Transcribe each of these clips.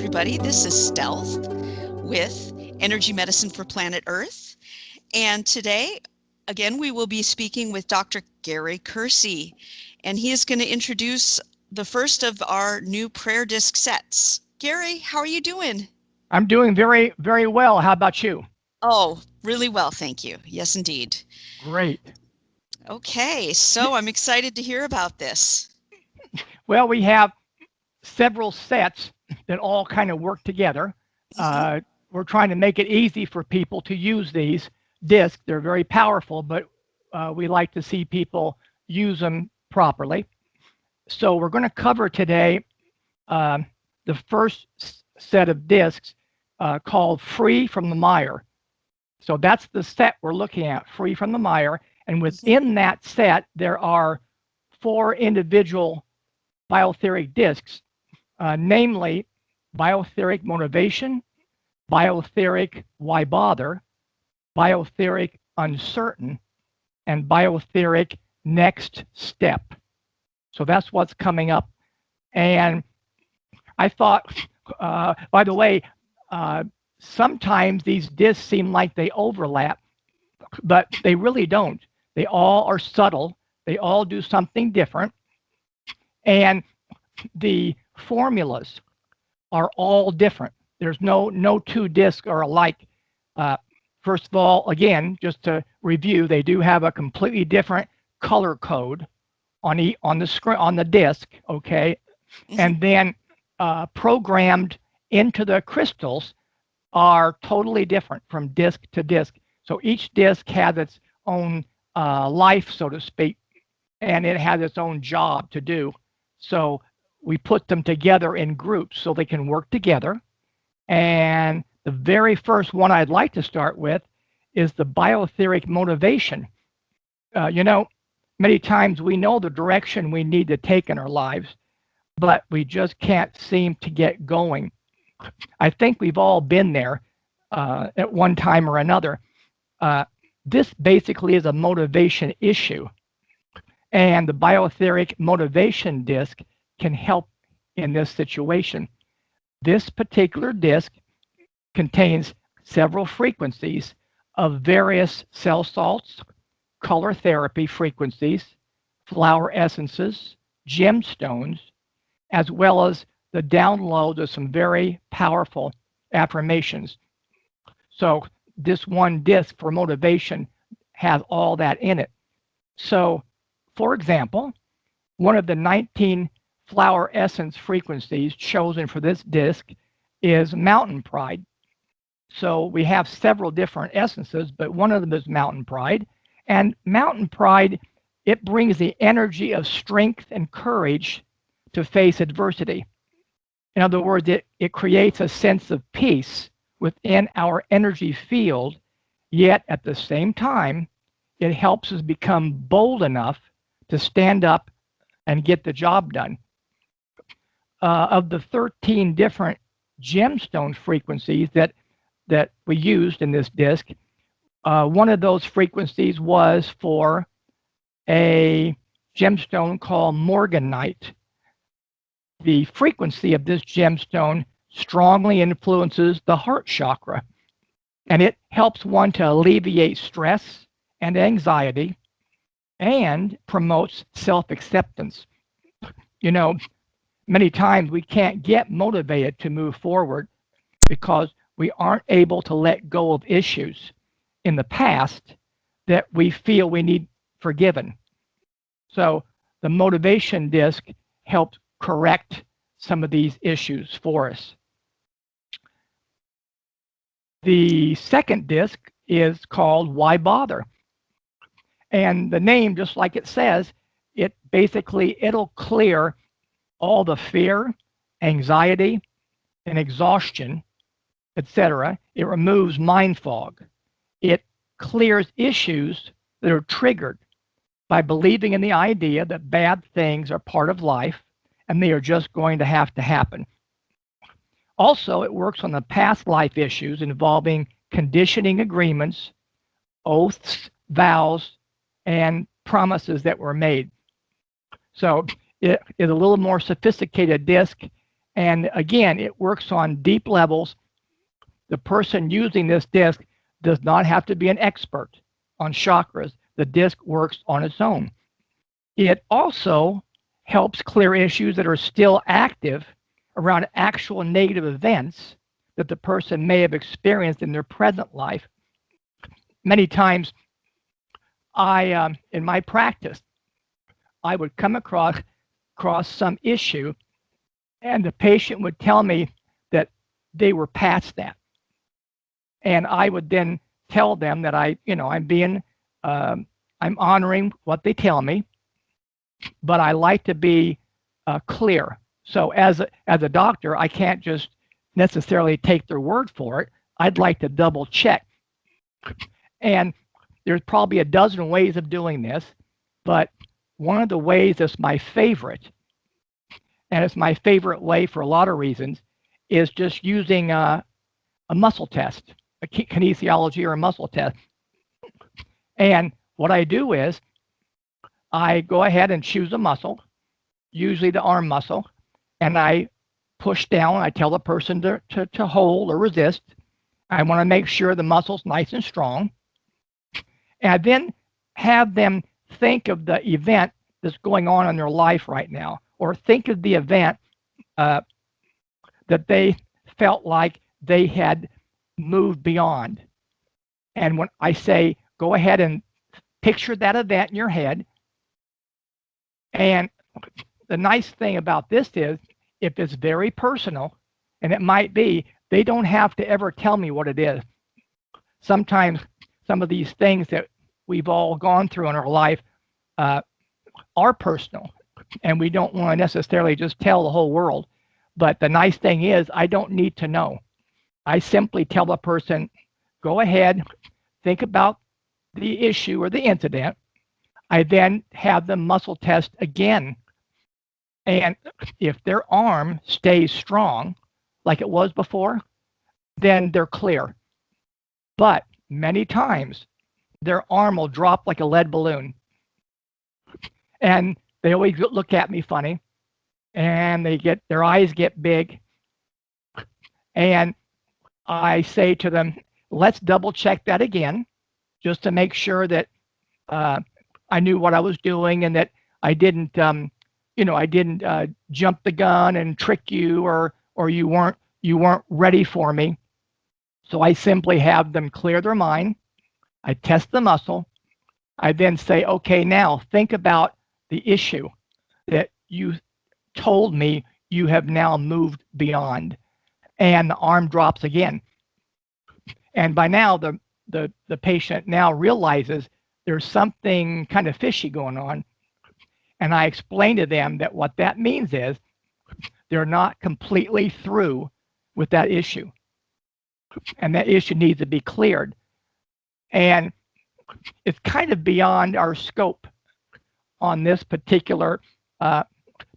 everybody. This is Stealth with Energy Medicine for Planet Earth. And today, again, we will be speaking with Dr. Gary Kersey. And he is going to introduce the first of our new prayer disc sets. Gary, how are you doing? I'm doing very, very well. How about you? Oh, really well, thank you. Yes, indeed. Great. Okay, so I'm excited to hear about this. Well, we have several sets that all kind of work together. We're trying to make it easy for people to use these discs. They're very powerful, but we like to see people use them properly. So we're going to cover today the first set of discs called Free from the Mire. So that's the set we're looking at, Free from the Mire. And within that set, there are 4 individual biotheric discs, namely Biotheric Motivation, Biotheric Why Bother, Biotheric Uncertain, and Biotheric Next Step. So that's what's coming up. And I thought, by the way, sometimes these discs seem like they overlap, but they really don't. They all are subtle. They all do something different. And the formulas are all different. There's no 2 discs are alike. First of all, again, just to review, they do have a completely different color code on the screen, on the disc, okay? And then programmed into the crystals are totally different from disc to disc. So each disc has its own life, so to speak, and it has its own job to do. So we put them together in groups so they can work together. And the very first one I'd like to start with is the Biotheric Motivation. Many times we know the direction we need to take in our lives, but we just can't seem to get going. I think we've all been there at one time or another. This basically is a motivation issue. And the Biotheric Motivation disc can help in this situation. This particular disc contains several frequencies of various cell salts, color therapy frequencies, flower essences, gemstones, as well as the download of some very powerful affirmations. So this one disc for motivation has all that in it. So, for example, one of the 19 flower essence frequencies chosen for this disc is Mountain Pride. So we have several different essences, but one of them is Mountain Pride. And Mountain Pride, it brings the energy of strength and courage to face adversity. In other words, it creates a sense of peace within our energy field, yet at the same time, it helps us become bold enough to stand up and get the job done. Of the 13 different gemstone frequencies that we used in this disc, one of those frequencies was for a gemstone called Morganite. The frequency of this gemstone strongly influences the heart chakra, and it helps one to alleviate stress and anxiety and promotes self-acceptance. Many times we can't get motivated to move forward because we aren't able to let go of issues in the past that we feel we need forgiven. So the motivation disc helps correct some of these issues for us. The second disc is called Why Bother? And the name, just like it says, it'll clear all the fear, anxiety, and exhaustion, etc. It removes mind fog. It clears issues that are triggered by believing in the idea that bad things are part of life and they are just going to happen. Also, it works on the past life issues involving conditioning agreements, oaths, vows, and promises that were made. So it is a little more sophisticated disc, And again, it works on deep levels. The person using this disc does not have to be an expert on chakras. The disc works on its own. It also helps clear issues that are still active around actual negative events that the person may have experienced in their present life. Many times, in my practice, I would come across some issue, and the patient would tell me that they were past that, and I would then tell them that I'm honoring what they tell me, but I like to be clear. So as a doctor, I can't just necessarily take their word for it. I'd like to double check. And there's probably a dozen ways of doing this, but one of the ways that's my favorite, and it's my favorite way for a lot of reasons, is just using a muscle test, a kinesiology or a muscle test. And what I do is I go ahead and choose a muscle, usually the arm muscle, and I push down. I tell the person to hold or resist. I want to make sure the muscle's nice and strong. And I then have them think of the event that's going on in their life right now, or think of the event that they felt like they had moved beyond. And when I say, go ahead and picture that event in your head. And the nice thing about this is, if it's very personal, and it might be, they don't have to ever tell me what it is. Sometimes some of these things that we've all gone through in our life are personal, and we don't want to necessarily just tell the whole world. But the nice thing is, I don't need to know. I simply tell the person, go ahead, think about the issue or the incident. I then have them muscle test again. And if their arm stays strong, like it was before, then they're clear. But many times, their arm will drop like a lead balloon. And they always look at me funny, and their eyes get big. And I say to them, let's double check that again, just to make sure that I knew what I was doing, and that I didn't, jump the gun and trick you, or you weren't ready for me. So I simply have them clear their mind. I test the muscle. I then say, okay, now think about the issue that you told me you have now moved beyond. And the arm drops again. And by now, the patient now realizes there's something kind of fishy going on. And I explain to them that what that means is they're not completely through with that issue. And that issue needs to be cleared. And it's kind of beyond our scope on this particular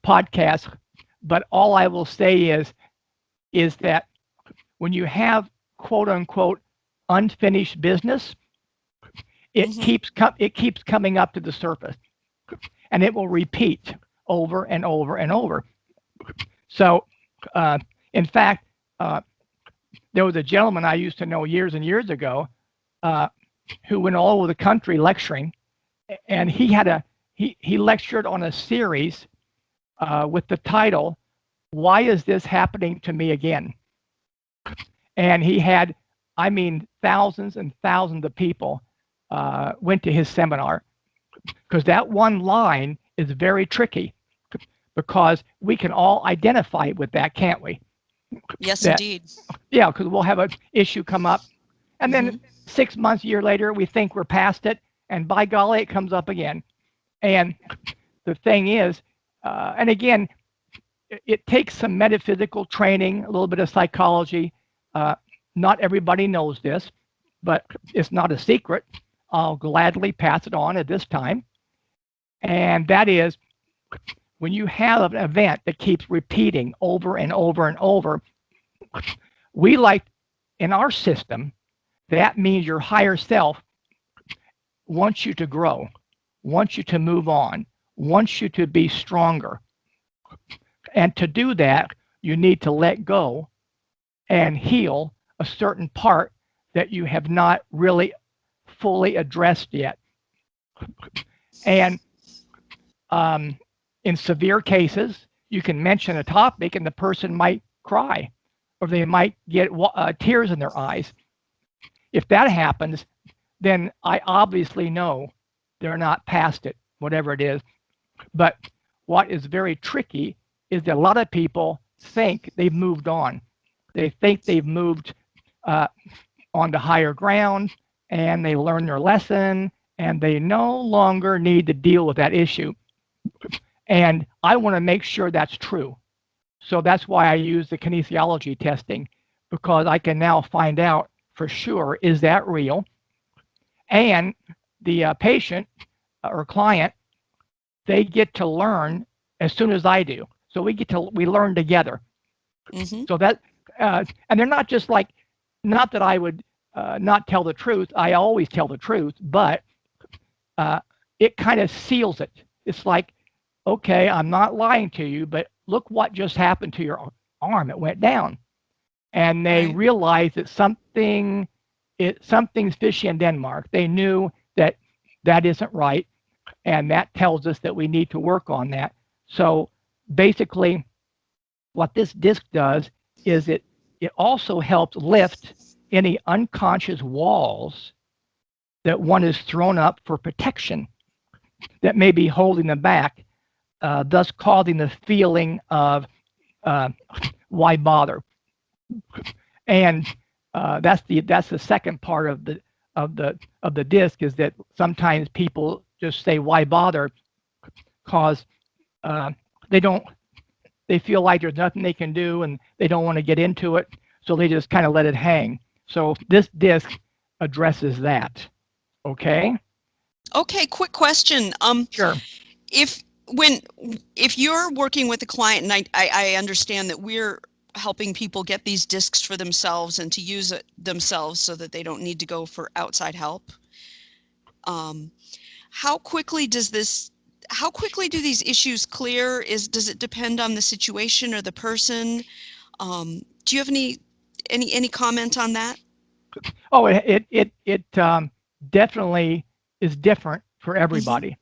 podcast. But all I will say is that when you have quote unquote unfinished business, it keeps coming up to the surface, and it will repeat over and over and over. So, in fact, there was a gentleman I used to know years and years ago who went all over the country lecturing, and he lectured on a series with the title, "Why is this happening to me again?" And he had, thousands and thousands of people went to his seminar, because that one line is very tricky, because we can all identify with that, can't we? Yes, indeed. Yeah, because we'll have an issue come up, and then 6 months, a year later, we think we're past it, and by golly, it comes up again. And the thing is, and again, it takes some metaphysical training, a little bit of psychology. Not everybody knows this, but it's not a secret. I'll gladly pass it on at this time. And that is, when you have an event that keeps repeating over and over and over, we like, in our system, that means your higher self wants you to grow, wants you to move on, wants you to be stronger. And to do that, you need to let go and heal a certain part that you have not really fully addressed yet. And in severe cases, you can mention a topic and the person might cry, or they might get tears in their eyes. If that happens, then I obviously know they're not past it, whatever it is. But what is very tricky is that a lot of people think they've moved on. They think they've moved onto higher ground, and they learn their lesson, and they no longer need to deal with that issue. And I want to make sure that's true. So that's why I use the kinesiology testing, because I can now find out for sure, is that real? And the patient or client, they get to learn as soon as I do. So we learn together. Mm-hmm. So that, and they're not just like, not that I would not tell the truth. I always tell the truth, but it kind of seals it. It's like, okay, I'm not lying to you, but look what just happened to your arm. It went down. And they Right. realize that something's fishy in Denmark. They knew that that isn't right, and that tells us that we need to work on that. So basically, what this disc does is it also helps lift any unconscious walls that one is thrown up for protection that may be holding them back, thus causing the feeling of why bother. And that's the second part of the disc, is that sometimes people just say why bother, cause they feel like there's nothing they can do and they don't want to get into it, so they just kind of let it hang. So this disc addresses that. Okay. Okay, quick question. Sure. If you're working with a client, and I understand that we're helping people get these discs for themselves and to use it themselves so that they don't need to go for outside help. How quickly do these issues clear? Does it depend on the situation or the person? Do you have any comment on that? Oh, it definitely is different for Mm-hmm. everybody.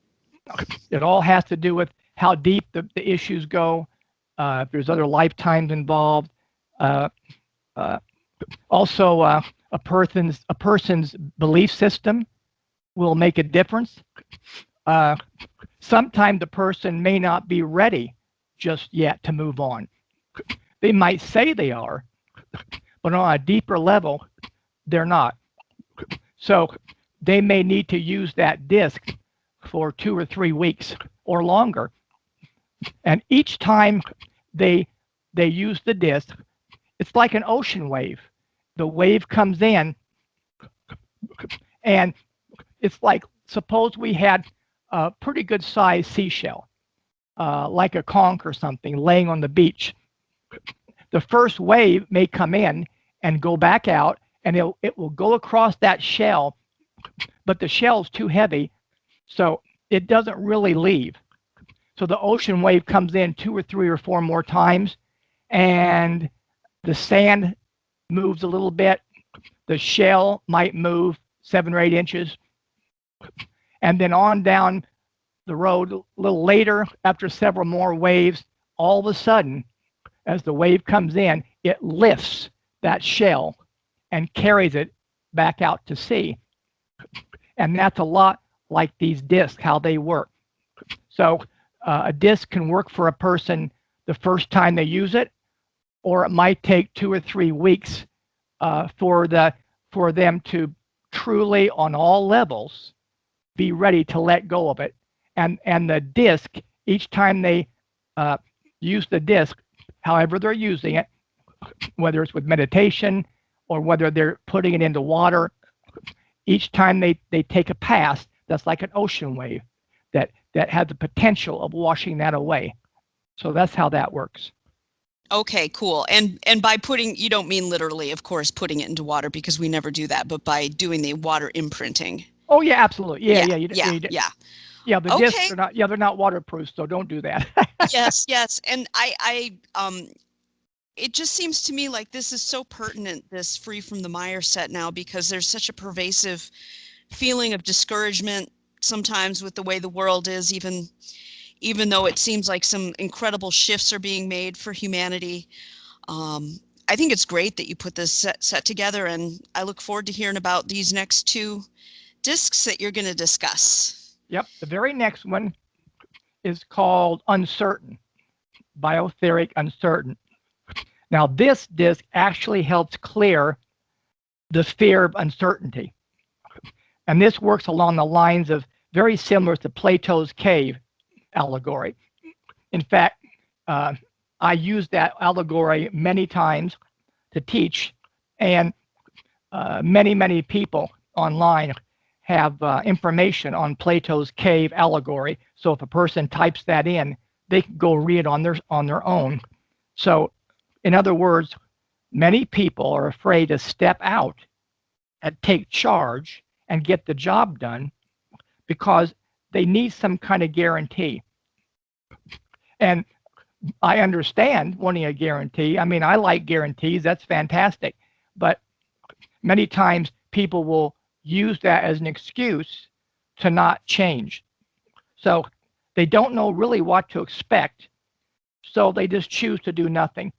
It all has to do with how deep the issues go. If there's other lifetimes involved. Uh, uh, Also, a person's belief system will make a difference. Sometimes the person may not be ready just yet to move on. They might say they are, but on a deeper level, they're not. So they may need to use that disc for 2 or 3 weeks or longer. And each time they use the disc, it's like an ocean wave. The wave comes in, and it's like, suppose we had a pretty good sized seashell, like a conch or something, laying on the beach. The first wave may come in and go back out, and it will go across that shell, but the shell's too heavy, so it doesn't really leave. So the ocean wave comes in 2 or 3 or 4 more times, and the sand moves a little bit. The shell might move 7 or 8 inches. And then on down the road a little later, after several more waves, all of a sudden, as the wave comes in, it lifts that shell and carries it back out to sea. And that's a lot like these discs, how they work. So a disc can work for a person the first time they use it, or it might take 2 or 3 weeks for them to truly, on all levels, be ready to let go of it. And the disc, each time they use the disc, however they're using it, whether it's with meditation or whether they're putting it into water, each time they take a pass, that's like an ocean wave that has the potential of washing that away. So that's how that works. Okay, cool. And by putting, you don't mean literally, of course, putting it into water, because we never do that, but by doing the water imprinting. Oh yeah, absolutely. Yeah, Yeah, yeah, yeah, yeah. yeah. The discs Okay. are not. Yeah, they're not waterproof, so don't do that. Yes, yes. And it just seems to me like this is so pertinent, this Free from the Mire set now, because there's such a pervasive feeling of discouragement sometimes with the way the world is, even though it seems like some incredible shifts are being made for humanity. I think it's great that you put this set together, and I look forward to hearing about these next two discs that you're going to discuss. Yep. The very next one is called Uncertain, Biotheric Uncertain. Now, this disc actually helps clear the fear of uncertainty. And this works along the lines of very similar to Plato's cave allegory. In fact, I use that allegory many times to teach, and many people online have information on Plato's cave allegory. So if a person types that in, they can go read it on their own. So, in other words, many people are afraid to step out and take charge and get the job done because they need some kind of guarantee. And I understand wanting a guarantee. I mean, I like guarantees. That's fantastic. But many times people will use that as an excuse to not change. So they don't know really what to expect. So they just choose to do nothing.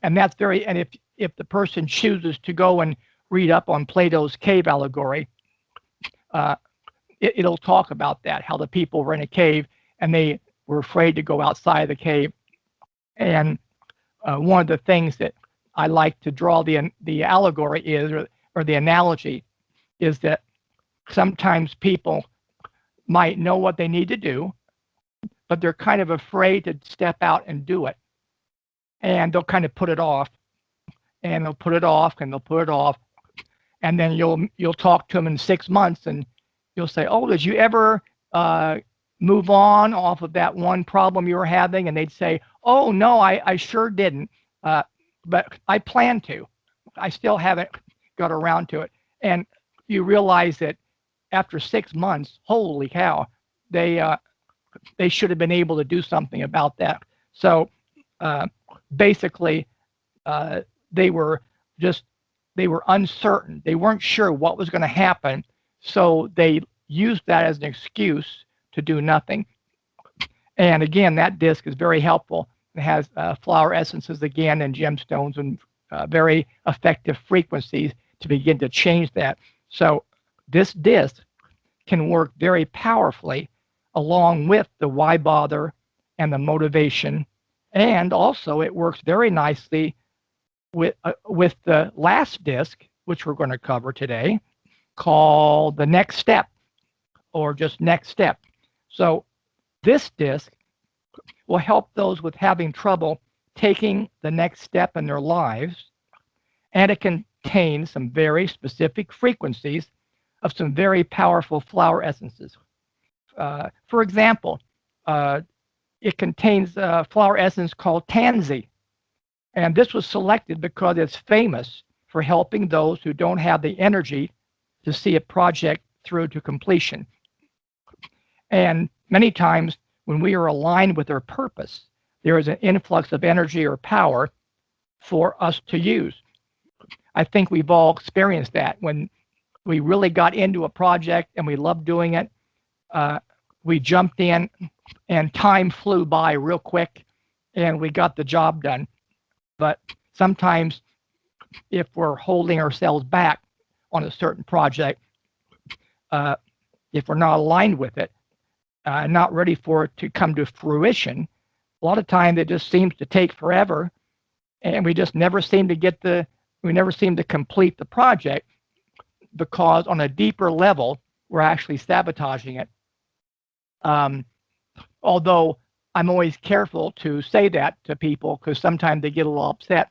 And that's and if the person chooses to go and read up on Plato's cave allegory, it'll talk about that, how the people were in a cave and they were afraid to go outside the cave. And one of the things that I like to draw the allegory is, or the analogy, is that sometimes people might know what they need to do, but they're kind of afraid to step out and do it. And they'll kind of put it off, and they'll put it off, and they'll put it off. And then you'll talk to them in 6 months, and you'll say, "Oh, did you ever move on off of that one problem you were having?" And they'd say, "Oh, no, I sure didn't, but I plan to. I still haven't got around to it." And you realize that after 6 months, holy cow, they should have been able to do something about that. So basically, they were uncertain. They weren't sure what was going to happen, so they used that as an excuse to do nothing. And again, that disc is very helpful. It has flower essences again and gemstones and very effective frequencies to begin to change that. So this disc can work very powerfully along with the why bother and the motivation. And also it works very nicely with the last disc, which we're going to cover today, called the next step, or just next step. So this disc will help those with having trouble taking the next step in their lives, and it contains some very specific frequencies of some very powerful flower essences. For example, it contains a flower essence called tansy, and this was selected because it's famous for helping those who don't have the energy to see a project through to completion. And many times when we are aligned with our purpose, there is an influx of energy or power for us to use. I think we've all experienced that when we really got into a project and we loved doing it. We jumped in and time flew by real quick and we got the job done. But sometimes if we're holding ourselves back on a certain project, if we're not aligned with it, not ready for it to come to fruition, a lot of times it just seems to take forever, and we just never seem to complete the project because on a deeper level, we're actually sabotaging it. Although I'm always careful to say that to people because sometimes they get a little upset.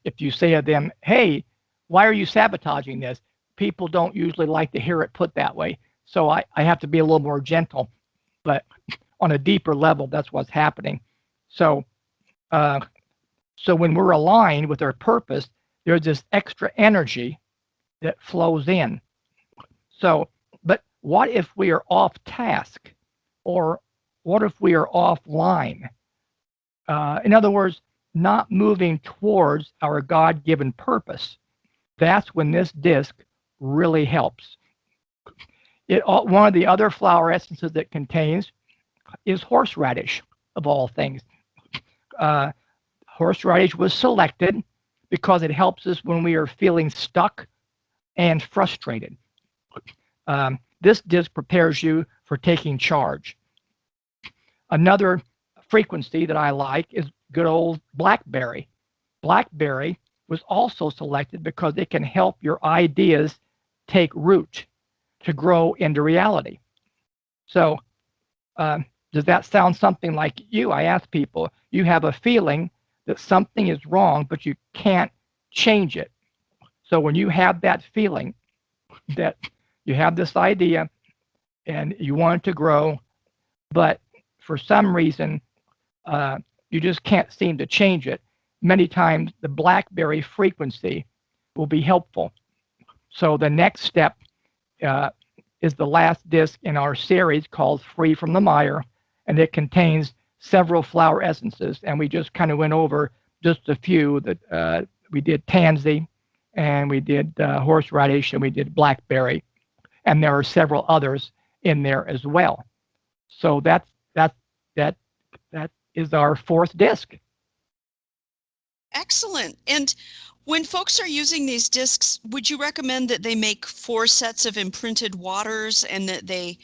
If you say to them, "Hey, why are you sabotaging this?" People don't usually like to hear it put that way. So I have to be a little more gentle. But on a deeper level, that's what's happening. So when we're aligned with our purpose, there's this extra energy that flows in. So, but what if we are off task? Or what if we are offline? In other words, not moving towards our God-given purpose, that's when this disc really helps. One of the other flower essences it contains is horseradish, of all things. Uh, Horseradish was selected because it helps us when we are feeling stuck and frustrated. This disc prepares you for taking charge. Another frequency that I like is good old blackberry. Blackberry was also selected because it can help your ideas take root to grow into reality. So, does that sound something like you? I ask people, you have a feeling that something is wrong, but you can't change it. So when you have that feeling that you have this idea and you want it to grow, but for some reason you just can't seem to change it, many times the blackberry frequency will be helpful. So the next step is the last disc in our series called Free from the Mire, and it contains several flower essences, and we just kind of went over just a few. That we did tansy, and we did horseradish, and we did blackberry, and there are several others in there as well. So that is our fourth disc. Excellent. And when folks are using these discs, would you recommend that they make 4 sets of imprinted waters and that they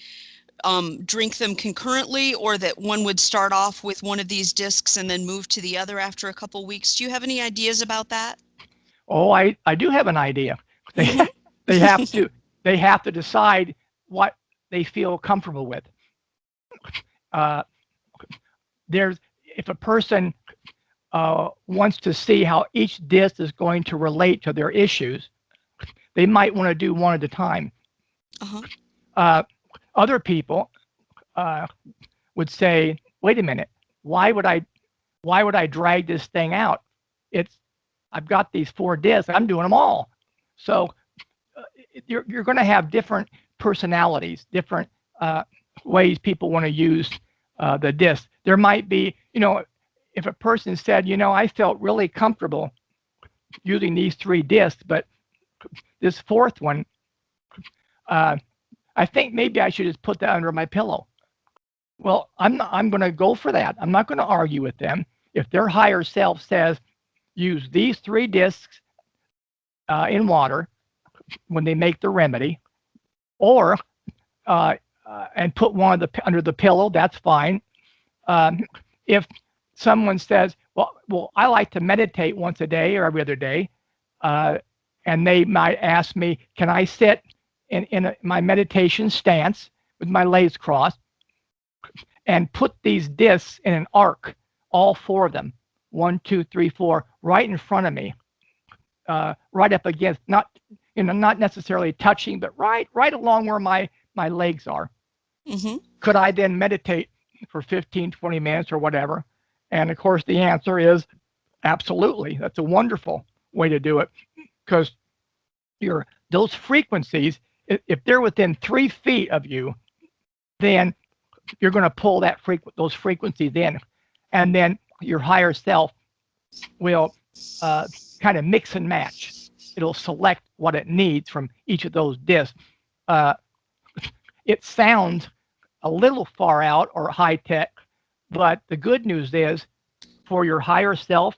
drink them concurrently, or that one would start off with one of these discs and then move to the other after a couple weeks? Do you have any ideas about that? Oh, I do have an idea. They they have to decide what they feel comfortable with. If a person wants to see how each disc is going to relate to their issues, they might want to do one at a time. Other people would say, "Wait a minute, why would I drag this thing out? I've got these 4 discs, I'm doing them all." So you're going to have different personalities, different ways people want to use the disc. There might be, if a person said, I felt really comfortable using these 3 discs, but this 4th one, I think maybe I should just put that under my pillow. Well, I'm going to go for that. I'm not going to argue with them. If their higher self says, use these 3 discs in water when they make the remedy, or and put one under the pillow, that's fine. If someone says, well, I like to meditate once a day or every other day, and they might ask me, can I sit in my meditation stance with my legs crossed and put these discs in an arc, all 4 of them, 1, 2, 3, 4, right in front of me, right up against, not necessarily touching, but right along where my legs are. Could I then meditate for 15, 20 minutes or whatever? And of course, the answer is absolutely. That's a wonderful way to do it, because those frequencies, if they're within 3 feet of you, then you're going to pull those frequencies in, and then your higher self will kind of mix and match. It'll select what it needs from each of those discs. It sounds a little far out or high tech, but the good news is, for your higher self,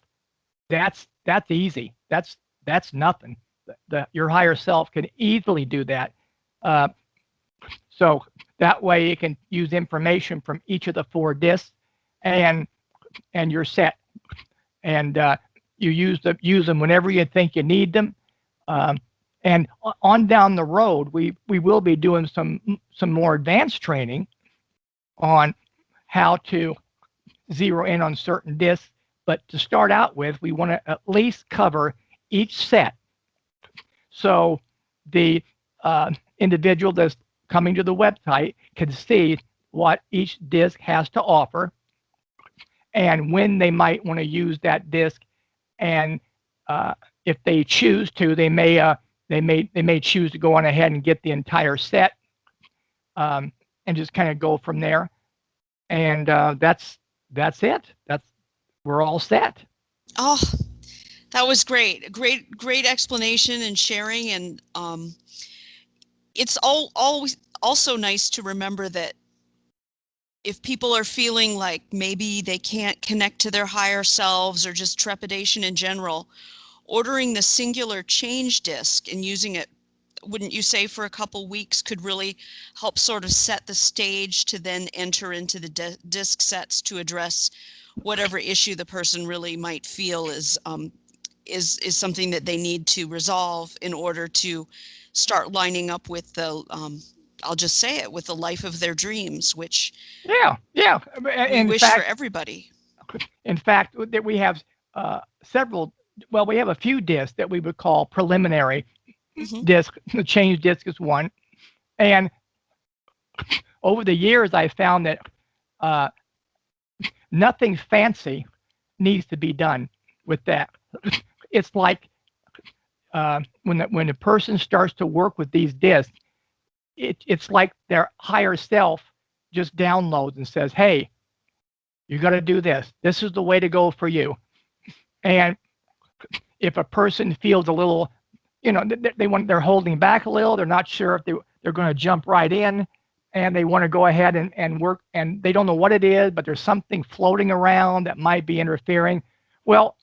that's easy. That's nothing. Your higher self can easily do that. So that way it can use information from each of the 4 discs, and you're set. And you use them whenever you think you need them. And on down the road, we will be doing some more advanced training on how to zero in on certain discs. But to start out with, we want to at least cover each set. So the individual that's coming to the website can see what each disc has to offer and when they might want to use that disc. And if they choose to, they may choose to go on ahead and get the entire set, and just kind of go from there. And that's it. We're all set. Oh, that was great. Great explanation and sharing. And it's always also nice to remember that if people are feeling like maybe they can't connect to their higher selves or just trepidation in general, ordering the singular change disc and using it, wouldn't you say, for a couple weeks could really help sort of set the stage to then enter into the disc sets to address whatever issue the person really might feel is something that they need to resolve in order to start lining up with the I'll just say it, with the life of their dreams, which Yeah, yeah. we In wish for fact, everybody. that we have several. Well, we have a few discs that we would call preliminary Hmm. disc. The change disc is one, and over the years, I found that uh, nothing fancy needs to be done with that. It's like when a person starts to work with these discs, it's like their higher self just downloads and says, "Hey, you got to do this. This is the way to go for you." And if a person feels a little, they're holding back a little, they're not sure if they're going to jump right in, and they want to go ahead and work, and they don't know what it is, but there's something floating around that might be interfering. Well,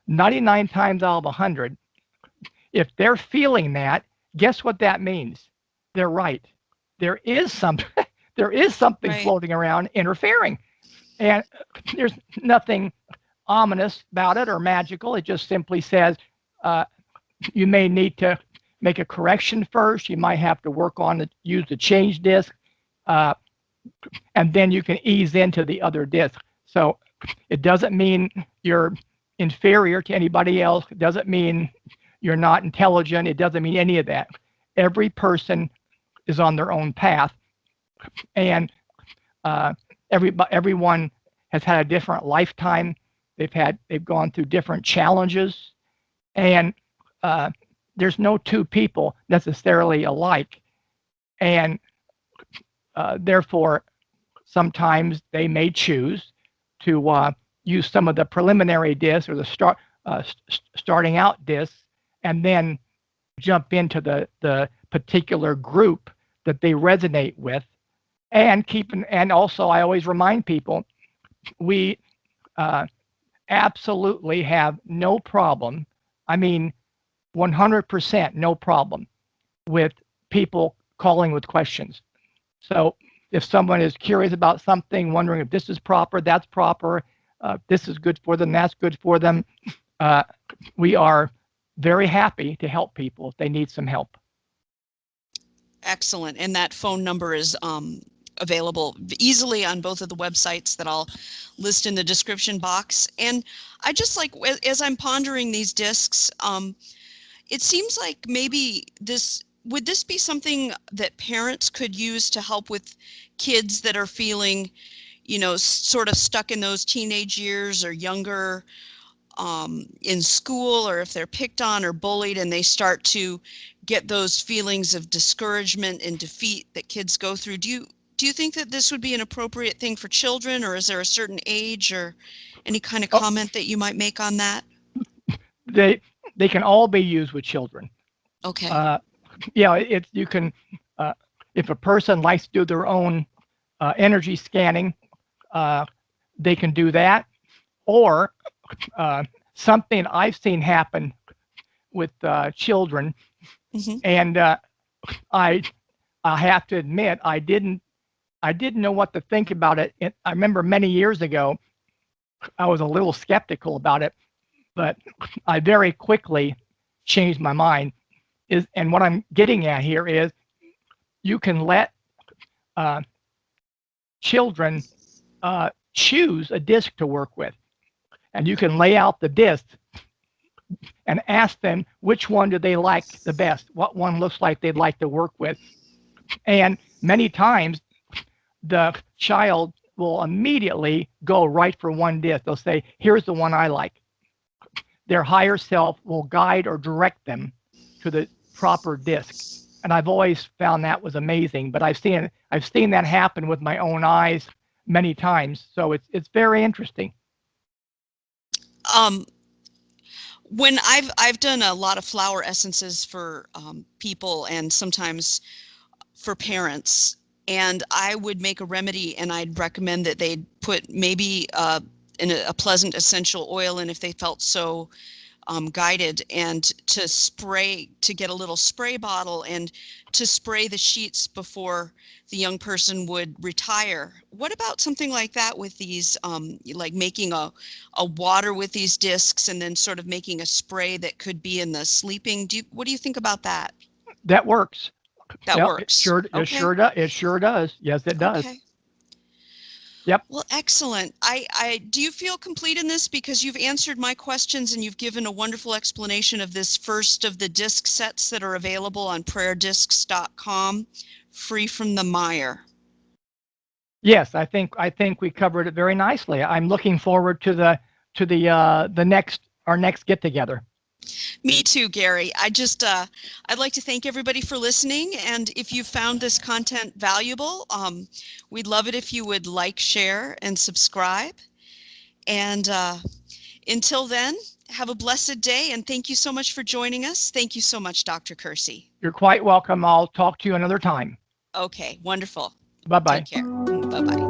99 times out of 100, if they're feeling that, guess what that means? They're right. There is some there is something Right. floating around interfering. And there's nothing ominous about it or magical. It just simply says uh, you may need to make a correction first. You might have to work on use the change disk, uh, and then you can ease into the other disk. So it doesn't mean you're inferior to anybody else. It doesn't mean you're not intelligent. It doesn't mean any of that. Every person is on their own path, and everyone has had a different lifetime. They've gone through different challenges, and uh, there's no two people necessarily alike, and therefore sometimes they may choose to use some of the preliminary discs or the starting out discs, and then jump into the particular group that they resonate with, and also I always remind people we uh, absolutely have no problem. I mean, 100% no problem with people calling with questions. So if someone is curious about something, wondering if this is proper, that's proper, this is good for them, that's good for them, uh, we are very happy to help people if they need some help. Excellent. And that phone number is available easily on both of the websites that I'll list in the description box. And I just like, as I'm pondering these discs, it seems like maybe would this be something that parents could use to help with kids that are feeling, sort of stuck in those teenage years or younger, in school, or if they're picked on or bullied and they start to get those feelings of discouragement and defeat that kids go through. Do you think that this would be an appropriate thing for children, or is there a certain age or any kind of Oh, comment that you might make on that? they they can all be used with children. Okay. Uh, yeah, it's you can uh, if a person likes to do their own energy scanning, uh, they can do that. Or uh, something I've seen happen with children, Hmm. and I I have to admit I didn't know what to think about it. I remember many years ago I was a little skeptical about it, but I very quickly changed my mind. And what I'm getting at here is you can let uh, children choose a disc to work with, and you can lay out the disc and ask them which one do they like the best, what one looks like they'd like to work with. And many times the child will immediately go right for one disc. They'll say, here's the one I like. Their higher self will guide or direct them to the proper disc. And I've always found that was amazing. But I've seen that happen with my own eyes many times. So it's very interesting. When I've done a lot of flower essences for people and sometimes for parents, and I would make a remedy and I'd recommend that they'd put maybe in a pleasant essential oil, and if they felt so guided, and to spray, to get a little spray bottle and to spray the sheets before the young person would retire. What about something like that with these, like making a water with these discs and then sort of making a spray that could be in the sleeping? What do you think about that? That works. That Yeah, works. Okay. it sure does. Yes, it does. Okay. Yep. Well, excellent. I do you feel complete in this, because you've answered my questions and you've given a wonderful explanation of this first of the disc sets that are available on prayerdiscs.com, free from the mire. Yes, I think we covered it very nicely. I'm looking forward to the next our next get together. Me too, Gary. I'd like to thank everybody for listening, and if you found this content valuable, we'd love it if you would like, share, and subscribe. And until then, have a blessed day, and thank you so much for joining us. Thank you so much, Dr. Kersey. You're quite welcome. I'll talk to you another time. Okay, wonderful. Bye bye. Take care. Bye-bye.